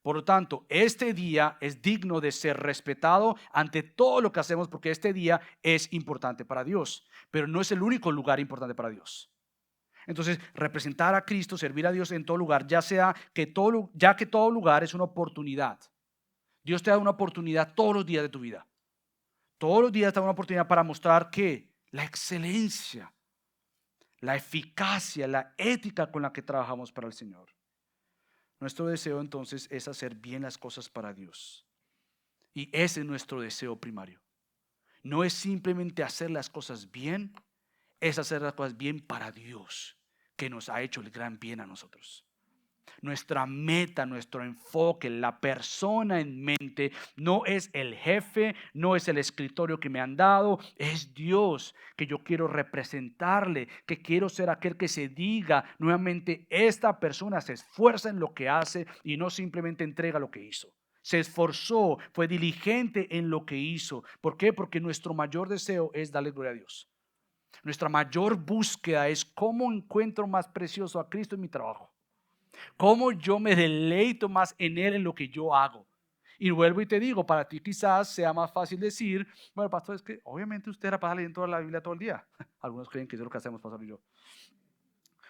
Por lo tanto, este día es digno de ser respetado ante todo lo que hacemos porque este día es importante para Dios, pero no es el único lugar importante para Dios. Entonces, representar a Cristo, servir a Dios en todo lugar, ya que todo lugar es una oportunidad. Dios te da una oportunidad todos los días de tu vida. Todos los días te da una oportunidad para mostrar que la excelencia, la eficacia, la ética con la que trabajamos para el Señor. Nuestro deseo entonces es hacer bien las cosas para Dios. Y ese es nuestro deseo primario. No es simplemente hacer las cosas bien, es hacer las cosas bien para Dios, que nos ha hecho el gran bien a nosotros. Nuestra meta, nuestro enfoque, la persona en mente, no es el jefe, no es el escritorio que me han dado, es Dios que yo quiero representarle, que quiero ser aquel que se diga nuevamente, esta persona se esfuerza en lo que hace y no simplemente entrega lo que hizo. Se esforzó, fue diligente en lo que hizo. ¿Por qué? Porque nuestro mayor deseo es darle gloria a Dios. Nuestra mayor búsqueda es cómo encuentro más precioso a Cristo en mi trabajo. Cómo yo me deleito más en Él en lo que yo hago. Y vuelvo y te digo, para ti quizás sea más fácil decir, bueno, pastor, es que obviamente usted era para leer toda la Biblia todo el día. Algunos creen que eso es lo que hacemos, pastor y yo.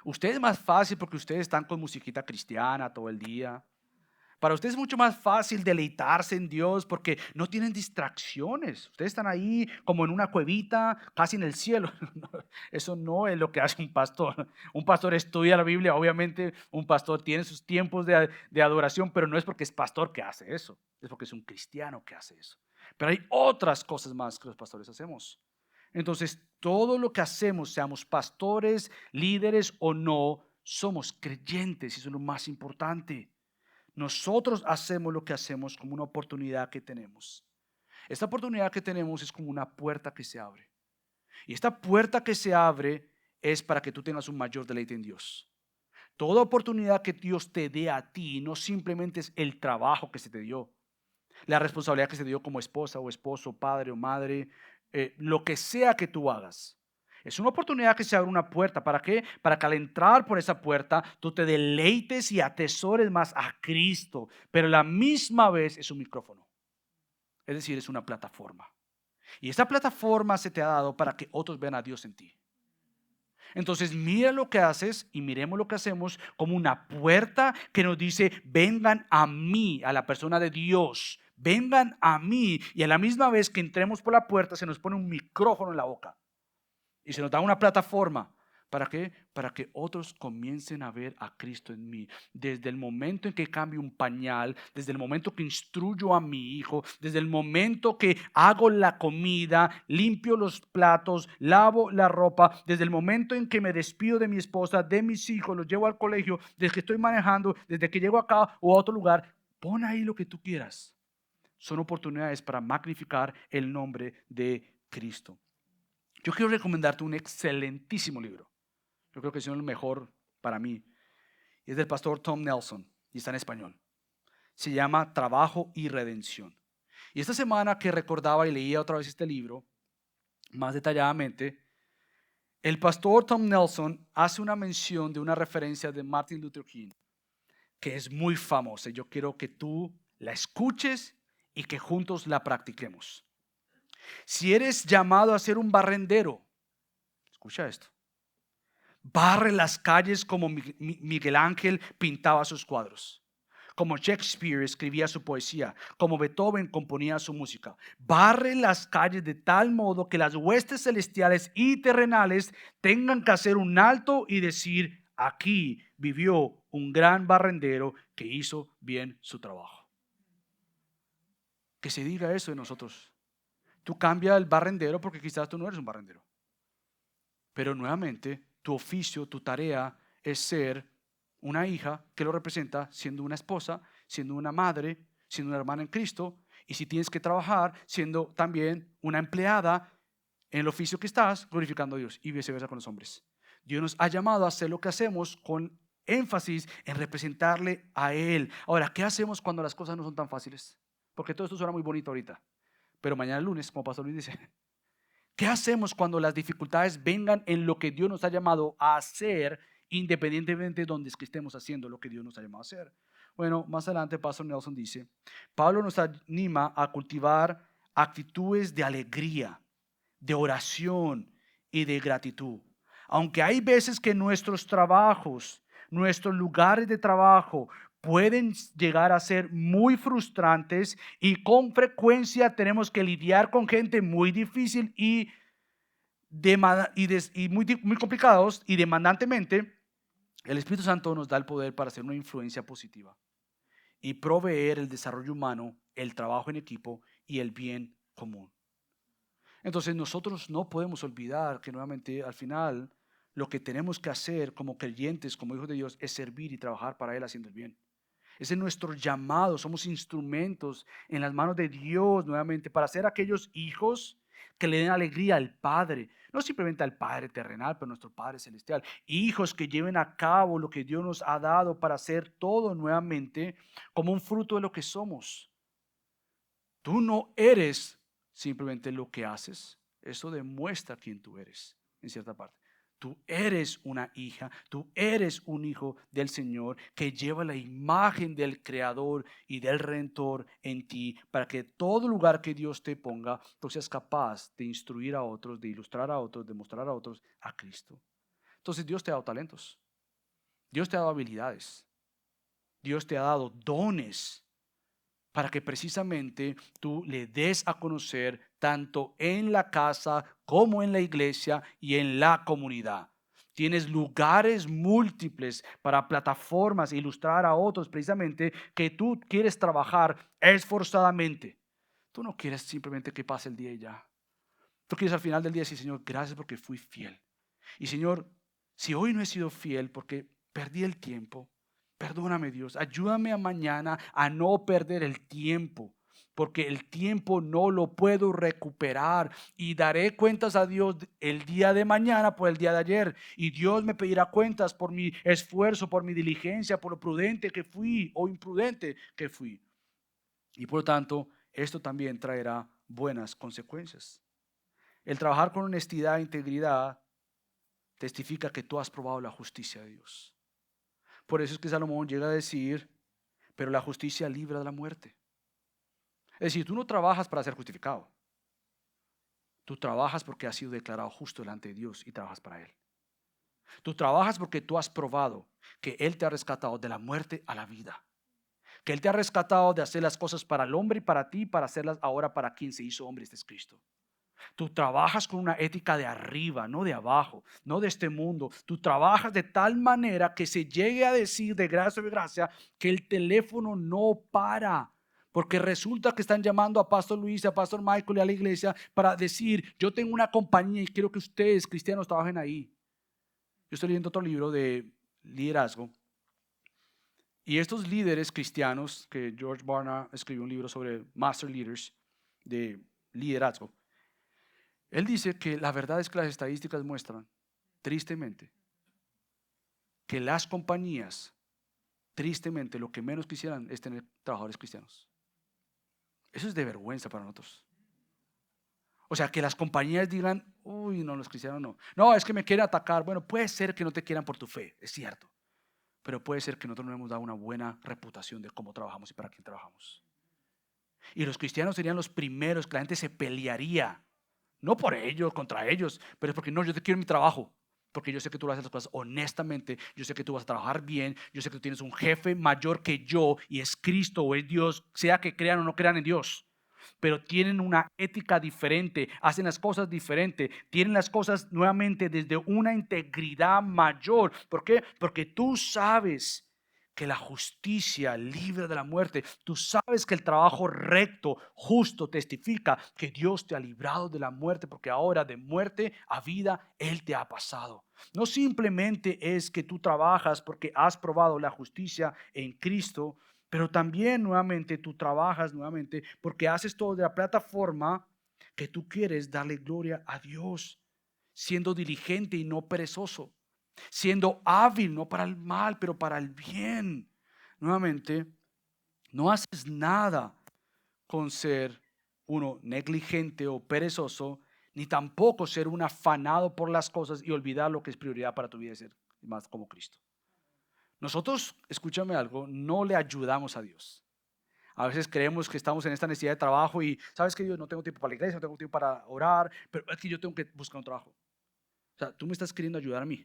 Usted es más fácil porque ustedes están con musiquita cristiana todo el día. Para ustedes es mucho más fácil deleitarse en Dios porque no tienen distracciones. Ustedes están ahí como en una cuevita, casi en el cielo. Eso no es lo que hace un pastor. Un pastor estudia la Biblia, obviamente un pastor tiene sus tiempos de adoración, pero no es porque es pastor que hace eso. Es porque es un cristiano que hace eso. Pero hay otras cosas más que los pastores hacemos. Entonces, todo lo que hacemos, seamos pastores, líderes o no, somos creyentes y eso es lo más importante. Nosotros hacemos lo que hacemos como una oportunidad que tenemos. Esta oportunidad que tenemos es como una puerta que se abre. Y esta puerta que se abre es para que tú tengas un mayor deleite en Dios. Toda oportunidad que Dios te dé a ti no simplemente es el trabajo que se te dio, la responsabilidad que se te dio como esposa o esposo, padre o madre, lo que sea que tú hagas. Es una oportunidad que se abre una puerta. ¿Para qué? Para que al entrar por esa puerta tú te deleites y atesores más a Cristo. Pero a la misma vez es un micrófono. Es decir, es una plataforma. Y esa plataforma se te ha dado para que otros vean a Dios en ti. Entonces mira lo que haces y miremos lo que hacemos como una puerta que nos dice, vengan a mí, a la persona de Dios. Vengan a mí. Y a la misma vez que entremos por la puerta se nos pone un micrófono en la boca. Y se nos da una plataforma. ¿Para qué? Para que otros comiencen a ver a Cristo en mí. Desde el momento en que cambio un pañal, desde el momento que instruyo a mi hijo, desde el momento que hago la comida, limpio los platos, lavo la ropa, desde el momento en que me despido de mi esposa, de mis hijos, los llevo al colegio, desde que estoy manejando, desde que llego acá o a otro lugar, pon ahí lo que tú quieras. Son oportunidades para magnificar el nombre de Cristo. Yo quiero recomendarte un excelentísimo libro. Yo creo que es el mejor para mí. Es del pastor Tom Nelson y está en español. Se llama Trabajo y Redención. Y esta semana que recordaba y leía otra vez este libro, más detalladamente, el pastor Tom Nelson hace una mención de una referencia de Martin Luther King que es muy famosa. Yo quiero que tú la escuches y que juntos la practiquemos. Si eres llamado a ser un barrendero, escucha esto. Barre las calles como Miguel Ángel pintaba sus cuadros, como Shakespeare escribía su poesía, como Beethoven componía su música. Barre las calles de tal modo que las huestes celestiales y terrenales tengan que hacer un alto y decir: aquí vivió un gran barrendero que hizo bien su trabajo. Que se diga eso de nosotros. Tú cambia el barrendero porque quizás tú no eres un barrendero. Pero nuevamente, tu oficio, tu tarea es ser una hija que lo representa, siendo una esposa, siendo una madre, siendo una hermana en Cristo. Y si tienes que trabajar, siendo también una empleada en el oficio que estás, glorificando a Dios, y viceversa con los hombres. Dios nos ha llamado a hacer lo que hacemos con énfasis en representarle a Él. Ahora, ¿qué hacemos cuando las cosas no son tan fáciles? Porque todo esto suena muy bonito ahorita, pero mañana lunes, como Pastor Luis dice, ¿qué hacemos cuando las dificultades vengan en lo que Dios nos ha llamado a hacer, independientemente de donde es que estemos haciendo lo que Dios nos ha llamado a hacer? Bueno, más adelante Pastor Nelson dice, Pablo nos anima a cultivar actitudes de alegría, de oración y de gratitud. Aunque hay veces que nuestros trabajos, nuestros lugares de trabajo pueden llegar a ser muy frustrantes y con frecuencia tenemos que lidiar con gente muy difícil y muy complicados y demandantemente, el Espíritu Santo nos da el poder para hacer una influencia positiva y proveer el desarrollo humano, el trabajo en equipo y el bien común. Entonces nosotros no podemos olvidar que nuevamente al final lo que tenemos que hacer como creyentes, como hijos de Dios, es servir y trabajar para Él haciendo el bien. Ese es nuestro llamado, somos instrumentos en las manos de Dios nuevamente para ser aquellos hijos que le den alegría al Padre, no simplemente al Padre terrenal, pero nuestro Padre celestial. Hijos que lleven a cabo lo que Dios nos ha dado para hacer todo nuevamente como un fruto de lo que somos. Tú no eres simplemente lo que haces, eso demuestra quién tú eres en cierta parte. Tú eres una hija, tú eres un hijo del Señor que lleva la imagen del Creador y del Redentor en ti para que todo lugar que Dios te ponga, tú seas capaz de instruir a otros, de ilustrar a otros, de mostrar a otros a Cristo. Entonces Dios te ha dado talentos, Dios te ha dado habilidades, Dios te ha dado dones para que precisamente tú le des a conocer tanto en la casa como en la iglesia y en la comunidad. Tienes lugares múltiples para plataformas e ilustrar a otros precisamente que tú quieres trabajar esforzadamente. Tú no quieres simplemente que pase el día y ya. Tú quieres al final del día decir: Señor, gracias porque fui fiel. Y Señor, si hoy no he sido fiel porque perdí el tiempo, perdóname, Dios, ayúdame a mañana a no perder el tiempo, porque el tiempo no lo puedo recuperar y daré cuentas a Dios el día de mañana por el día de ayer. Y Dios me pedirá cuentas por mi esfuerzo, por mi diligencia, por lo prudente que fui o imprudente que fui. Y por lo tanto, esto también traerá buenas consecuencias. El trabajar con honestidad e integridad testifica que tú has probado la justicia de Dios. Por eso es que Salomón llega a decir: pero la justicia libra de la muerte. Es decir, tú no trabajas para ser justificado. Tú trabajas porque has sido declarado justo delante de Dios y trabajas para Él. Tú trabajas porque tú has probado que Él te ha rescatado de la muerte a la vida. Que Él te ha rescatado de hacer las cosas para el hombre y para ti, para hacerlas ahora para quien se hizo hombre, este es Cristo. Tú trabajas con una ética de arriba, no de abajo, no de este mundo. Tú trabajas de tal manera que se llegue a decir de gracia en gracia que el teléfono no para. Porque resulta que están llamando a Pastor Luis, a Pastor Michael y a la iglesia para decir: yo tengo una compañía y quiero que ustedes, cristianos, trabajen ahí. Yo estoy leyendo otro libro de liderazgo. Y estos líderes cristianos, que George Barna escribió un libro sobre Master Leaders de liderazgo. Él dice que la verdad es que las estadísticas muestran, tristemente, que las compañías, tristemente, lo que menos quisieran es tener trabajadores cristianos. Eso es de vergüenza para nosotros. O sea, que las compañías digan: uy, no, los cristianos no. No, es que me quieren atacar. Bueno, puede ser que no te quieran por tu fe, es cierto. Pero puede ser que nosotros no hemos dado una buena reputación de cómo trabajamos y para quién trabajamos. Y los cristianos serían los primeros que la gente se pelearía. No por ellos, contra ellos, pero es porque no, yo te quiero en mi trabajo. porque yo sé que tú haces las cosas honestamente, yo sé que tú vas a trabajar bien, yo sé que tú tienes un jefe mayor que yo y es Cristo o es Dios, sea que crean o no crean en Dios. Pero tienen una ética diferente, hacen las cosas diferente, tienen las cosas nuevamente desde una integridad mayor. ¿Por qué? Porque tú sabes que la justicia libre de la muerte, tú sabes que el trabajo recto, justo, testifica que Dios te ha librado de la muerte, porque ahora de muerte a vida Él te ha pasado. No simplemente es que tú trabajas porque has probado la justicia en Cristo, pero también nuevamente tú trabajas nuevamente porque haces todo de la plataforma que tú quieres darle gloria a Dios, siendo diligente y no perezoso, siendo hábil no para el mal, pero para el bien. Nuevamente, no haces nada con ser uno negligente o perezoso, ni tampoco ser un afanado por las cosas y olvidar lo que es prioridad para tu vida y ser más como Cristo. Nosotros, escúchame algo, no le ayudamos a Dios. A veces creemos que estamos en esta necesidad de trabajo y sabes que yo no tengo tiempo para la iglesia, no tengo tiempo para orar, pero es que yo tengo que buscar un trabajo. O sea, tú me estás queriendo ayudar a mí.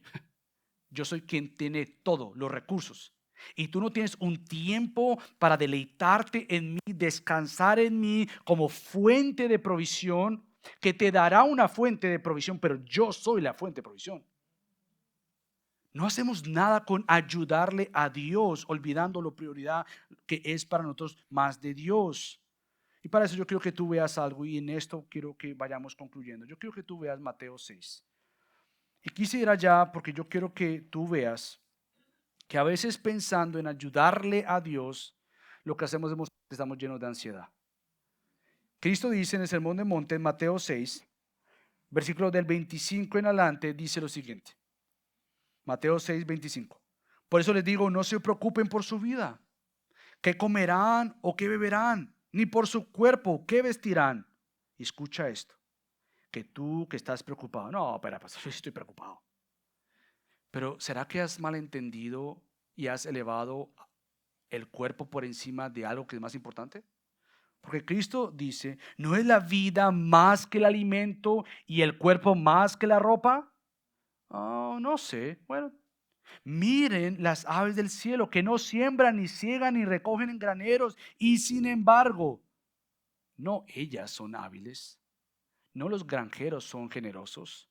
Yo soy quien tiene todo, los recursos. Y tú no tienes un tiempo para deleitarte en mí, descansar en mí como fuente de provisión, que te dará una fuente de provisión, pero yo soy la fuente de provisión. No hacemos nada con ayudarle a Dios, olvidando la prioridad que es para nosotros más de Dios. Y para eso yo quiero que tú veas algo y en esto quiero que vayamos concluyendo. Yo quiero que tú veas Mateo 6. Y quise ir allá porque yo quiero que tú veas que a veces pensando en ayudarle a Dios, lo que hacemos es que estamos llenos de ansiedad. Cristo dice en el Sermón del Monte, en Mateo 6, versículo del 25 en adelante, dice lo siguiente. Mateo 6, 25. Por eso les digo, no se preocupen por su vida, qué comerán o qué beberán, ni por su cuerpo, qué vestirán. Y escucha esto, que tú que estás preocupado, no, espera, pastor, yo estoy preocupado. Pero ¿será que has malentendido y has elevado el cuerpo por encima de algo que es más importante? Porque Cristo dice, ¿no es la vida más que el alimento y el cuerpo más que la ropa? Oh, no sé. Bueno, miren las aves del cielo que no siembran ni ciegan ni recogen en graneros y sin embargo, no ellas son hábiles, no los granjeros son generosos.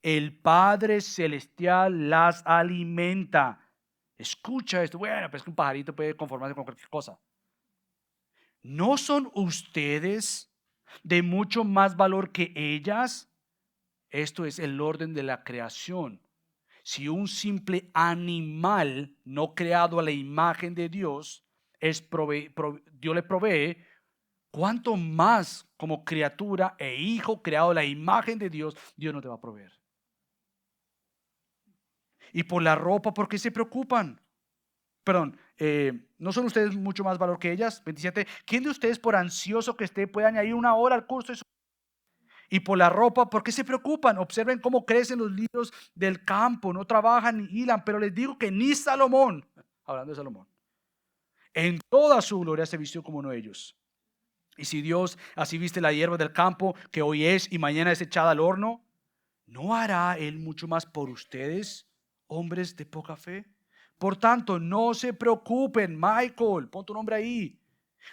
El Padre Celestial las alimenta. Escucha esto. Bueno, pues que un pajarito puede conformarse con cualquier cosa. ¿No son ustedes de mucho más valor que ellas? Esto es el orden de la creación. Si un simple animal no creado a la imagen de Dios, Dios le provee, ¿cuánto más como criatura e hijo creado a la imagen de Dios, Dios no te va a proveer? Y por la ropa, ¿por qué se preocupan? Perdón, ¿no son ustedes mucho más valor que ellas? 27. ¿Quién de ustedes, por ansioso que esté, puede añadir una hora al curso de su... Y por la ropa, ¿por qué se preocupan? Observen cómo crecen los lirios del campo, no trabajan ni hilan, pero les digo que ni Salomón, hablando de Salomón, en toda su gloria se vistió como uno de ellos. Y si Dios así viste la hierba del campo, que hoy es y mañana es echada al horno, ¿no hará Él mucho más por ustedes, hombres de poca fe? Por tanto, no se preocupen, Michael, pon tu nombre ahí,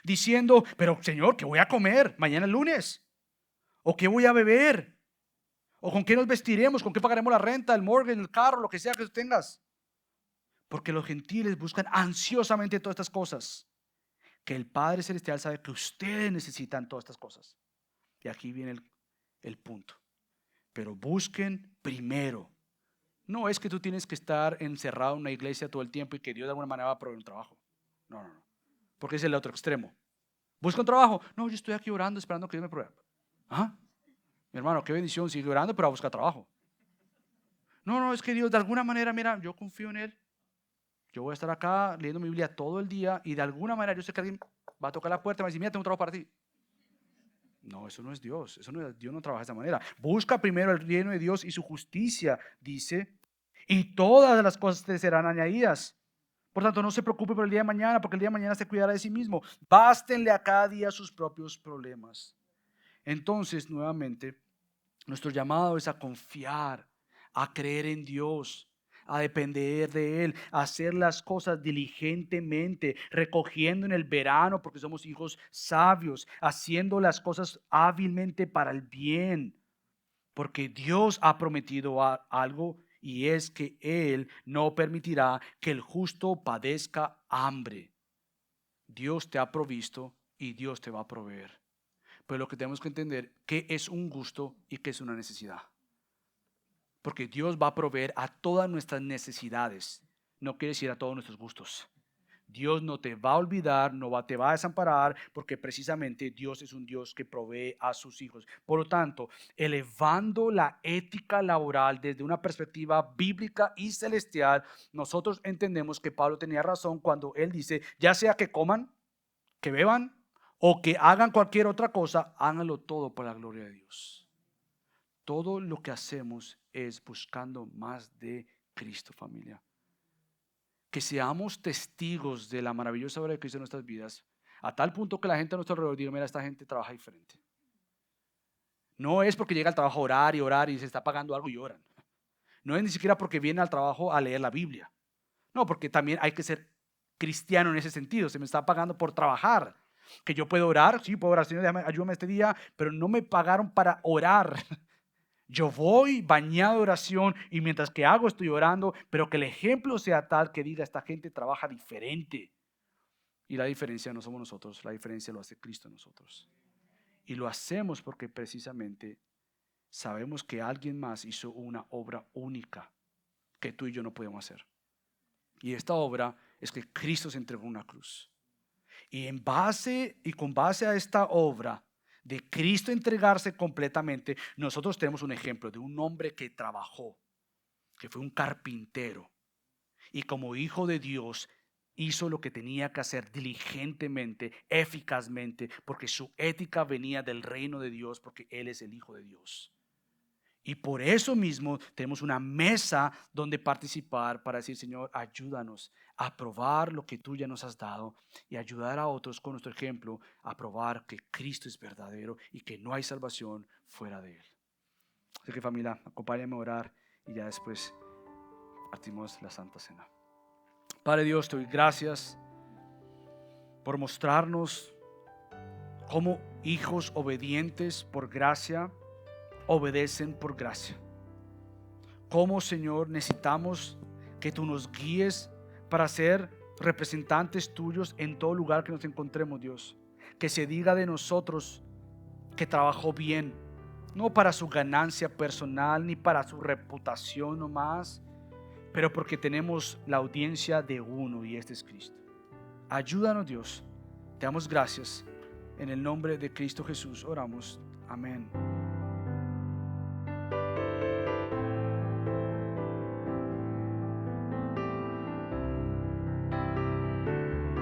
diciendo, pero Señor, ¿qué voy a comer mañana lunes? ¿O qué voy a beber? ¿O con qué nos vestiremos? ¿Con qué pagaremos la renta, el mortgage, el carro, lo que sea que tú tengas? Porque los gentiles buscan ansiosamente todas estas cosas, que el Padre Celestial sabe que ustedes necesitan todas estas cosas. Y aquí viene el punto. Pero busquen primero. No es que tú tienes que estar encerrado en una iglesia todo el tiempo y que Dios de alguna manera va a proveer un trabajo. No, no, no. Porque es el otro extremo. ¿Busca un trabajo? No, yo estoy aquí orando esperando que Dios me provea. ¿Ah? Mi hermano, qué bendición, sigue orando, pero va a buscar trabajo. No, no, es que Dios de alguna manera, mira, yo confío en Él. Yo voy a estar acá leyendo mi Biblia todo el día y de alguna manera yo sé que alguien va a tocar la puerta y va a decir, mira, tengo un trabajo para ti. No, eso no es Dios. Dios no trabaja de esa manera. Busca primero el reino de Dios y su justicia, dice, y todas las cosas te serán añadidas. Por tanto, no se preocupe por el día de mañana, porque el día de mañana se cuidará de sí mismo. Bástenle a cada día sus propios problemas. Entonces, nuevamente, nuestro llamado es a confiar, a creer en Dios, a depender de Él, a hacer las cosas diligentemente, recogiendo en el verano porque somos hijos sabios, haciendo las cosas hábilmente para el bien, porque Dios ha prometido algo, y es que Él no permitirá que el justo padezca hambre. Dios te ha provisto y Dios te va a proveer. Pero lo que tenemos que entender, ¿qué es un gusto y qué es una necesidad? Porque Dios va a proveer a todas nuestras necesidades. No quiere decir a todos nuestros gustos. Dios no te va a olvidar, te va a desamparar, porque precisamente Dios es un Dios que provee a sus hijos. Por lo tanto, elevando la ética laboral desde una perspectiva bíblica y celestial, nosotros entendemos que Pablo tenía razón cuando él dice, ya sea que coman, que beban o que hagan cualquier otra cosa, háganlo todo por la gloria de Dios. Todo lo que hacemos es buscando más de Cristo, familia. Que seamos testigos de la maravillosa obra de Cristo en nuestras vidas, a tal punto que la gente a nuestro alrededor diga, mira, esta gente trabaja diferente. No es porque llega al trabajo a orar y se está pagando algo y oran. No es ni siquiera porque viene al trabajo a leer la Biblia. No, porque también hay que ser cristiano en ese sentido. Se me está pagando por trabajar. Que yo puedo orar, sí, puedo orar, Señor, ayúdame este día, pero no me pagaron para orar. Yo voy bañado de oración y mientras que hago estoy orando, pero que el ejemplo sea tal que diga, esta gente trabaja diferente. Y la diferencia no somos nosotros, la diferencia lo hace Cristo en nosotros. Y lo hacemos porque precisamente sabemos que alguien más hizo una obra única que tú y yo no podemos hacer. Y esta obra es que Cristo se entregó en una cruz. Y con base a esta obra de Cristo entregarse completamente, nosotros tenemos un ejemplo de un hombre que trabajó, que fue un carpintero. Y como hijo de Dios, hizo lo que tenía que hacer diligentemente, eficazmente, porque su ética venía del reino de Dios, porque Él es el Hijo de Dios. Y por eso mismo tenemos una mesa donde participar para decir, Señor, ayúdanos a probar lo que tú ya nos has dado y ayudar a otros con nuestro ejemplo a probar que Cristo es verdadero y que no hay salvación fuera de Él. Así que familia, acompáñame a orar y ya después partimos la Santa Cena. Padre Dios, te doy gracias por mostrarnos cómo hijos obedientes por gracia obedecen por gracia. Cómo, Señor, necesitamos que tú nos guíes para ser representantes tuyos en todo lugar que nos encontremos, Dios. Que se diga de nosotros que trabajó bien, no para su ganancia personal ni para su reputación nomás, pero porque tenemos la audiencia de uno y este es Cristo. Ayúdanos, Dios. Te damos gracias. En el nombre de Cristo Jesús oramos. Amén.